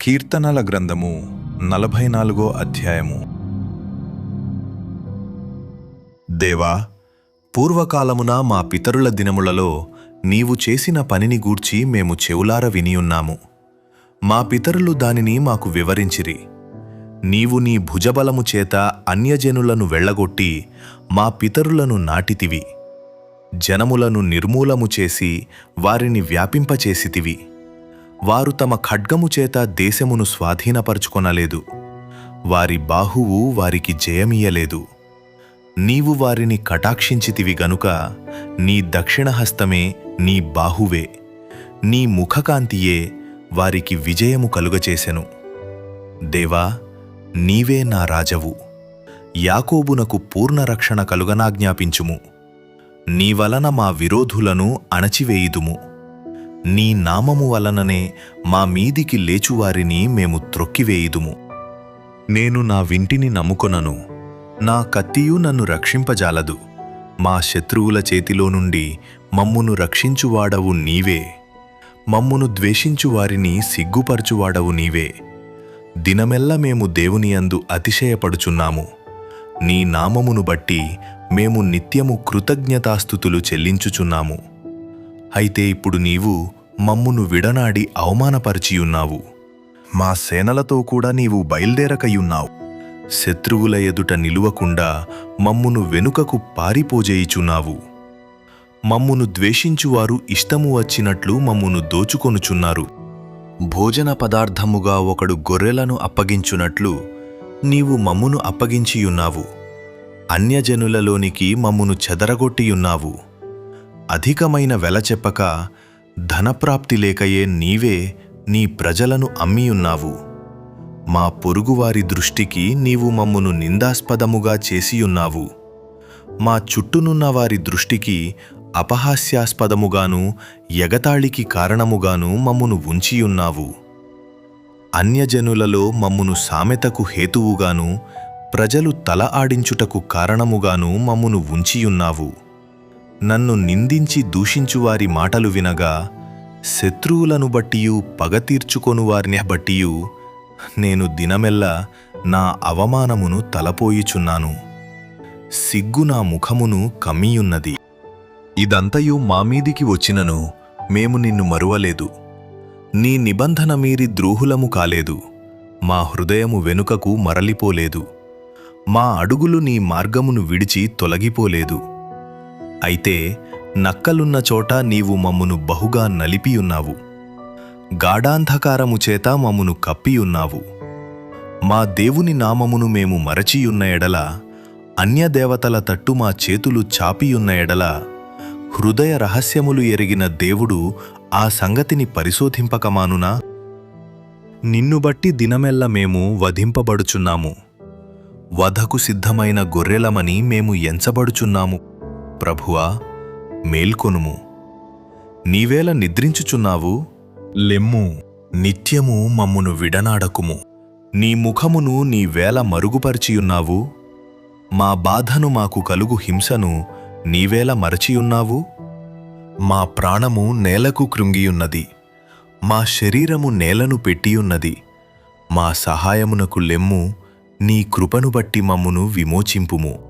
కీర్తనల గ్రంథము 44 అధ్యాయము. దేవా, పూర్వకాలమున మా పితరుల దినములలో నీవు చేసిన పనిని గూర్చి మేము చెవులార వినియున్నాము. మా పితరులు దానిని మాకు వివరించిరి. నీవు నీ భుజబలము చేత అన్యజనులను వెళ్ళగొట్టి మా పితరులను నాటితివి. జనములను నిర్మూలము చేసి వారిని వ్యాపింపచేసితివి. వారు తమ ఖడ్గము చేత దేశమును స్వాధీనపరుచుకొనలేదు. వారి బాహువు వారికి జయమియ్యలేదు. నీవు వారిని కటాక్షించితివి గనుక నీ దక్షిణహస్తమే నీ బాహువే, నీ ముఖకాంతియే వారికి విజయము కలుగచేసెను. దేవా, నీవే నా రాజవు. యాకోబునకు పూర్ణరక్షణ కలుగనాజ్ఞాపించుము. నీ వలన మా విరోధులను అణచివేయుదుము. నీ నామము వలననే మా మీదికి లేచువారిని మేము త్రొక్కివేయుదుము. నేను నా వింటిని నమ్ముకొనను, నా కత్తియు నన్ను రక్షింపజాలదు. మా శత్రువుల చేతిలో నుండి మమ్మును రక్షించువాడవు నీవే. మమ్మును ద్వేషించువారిని సిగ్గుపరచువాడవు నీవే. దినమెల్ల మేము దేవునియందు అతిశయపడుచున్నాము. నీ నామమును బట్టి మేము నిత్యము కృతజ్ఞతాస్తుతులు చెల్లించుచున్నాము. అయితే ఇప్పుడు నీవు మమ్మును విడనాడి అవమానపరిచియున్నావు. మా సేనలతో కూడా నీవు బయల్దేరకయున్నావు. శత్రువుల ఎదుట నిలువకుండా మమ్మును వెనుకకు పారిపోజేయుచున్నావు. మమ్మును ద్వేషించువారు ఇష్టము వచ్చినట్లు మమ్మును దోచుకొనుచున్నారు. భోజన పదార్థముగా ఒకడు గొర్రెలను అప్పగించునట్లు నీవు మమ్మును అప్పగించియున్నావు. అన్యజనులలోనికి మమ్మును చెదరగొట్టియున్నావు. అధికమైన వెల చెప్పక ధనప్రాప్తి లేకయే నీవే నీ ప్రజలను అమ్మియున్నావు. మా పొరుగువారి దృష్టికి నీవు మమ్మును నిందాస్పదముగా చేసియున్నావు. మా చుట్టూనున్న వారి దృష్టికి అపహాస్యాస్పదముగాను ఎగతాళికి కారణముగాను మమ్మును ఉంచియున్నావు. అన్యజనులలో మమ్మును సామెతకు హేతువుగాను ప్రజలు తల ఆడించుటకు కారణముగాను మమ్మును ఉంచియున్నావు. నన్ను నిందించి దూషించువారి మాటలు వినగా శత్రువులను బట్టియు పగ తీర్చుకొనువారిని బట్టియు నేను దినమెల్లా నా అవమానమును తలపోయిచున్నాను. సిగ్గు నా ముఖమును కమ్మియున్నది. ఇదంతయు మామీదికి వచ్చినను మేము నిన్ను మరువలేదు. నీ నిబంధన మీరి ద్రోహులము కాలేదు. మా హృదయము వెనుకకు మరలిపోలేదు. మా అడుగులు నీ మార్గమును విడిచి తొలగిపోలేదు. అయితే నక్కలున్న చోట నీవు మమ్మును బహుగా నలిపియున్నావు. గాఢాంధకారము చేత మమ్మును కప్పియున్నావు. మా దేవుని నామమును మేము మరచియున్న ఎడల, అన్యదేవతల తట్టు మా చేతులు చాపియున్న ఎడల, హృదయ రహస్యములు ఎరిగిన దేవుడు ఆ సంగతిని పరిశోధింపకమానునా? నిన్ను బట్టి దినమెల్ల మేము వధింపబడుచున్నాము. వధకు సిద్ధమైన గొర్రెలమని మేము ఎంచబడుచున్నాము. ప్రభువా, మేల్కొనుము. నీవేళ నిద్రించుచున్నావు? లెమ్ము, నిత్యము మమ్మును విడనాడకుము. నీ ముఖమును నీవేళ మరుగుపరిచియున్నావు? మా బాధను మాకు కలుగు హింసను నీవేళ మరచియున్నావు? మా ప్రాణము నేలకు కృంగియున్నది. మా శరీరము నేలను పెట్టియున్నది. మా సహాయమునకు లెమ్ము, నీ కృపను బట్టి మమ్మును విమోచింపుము.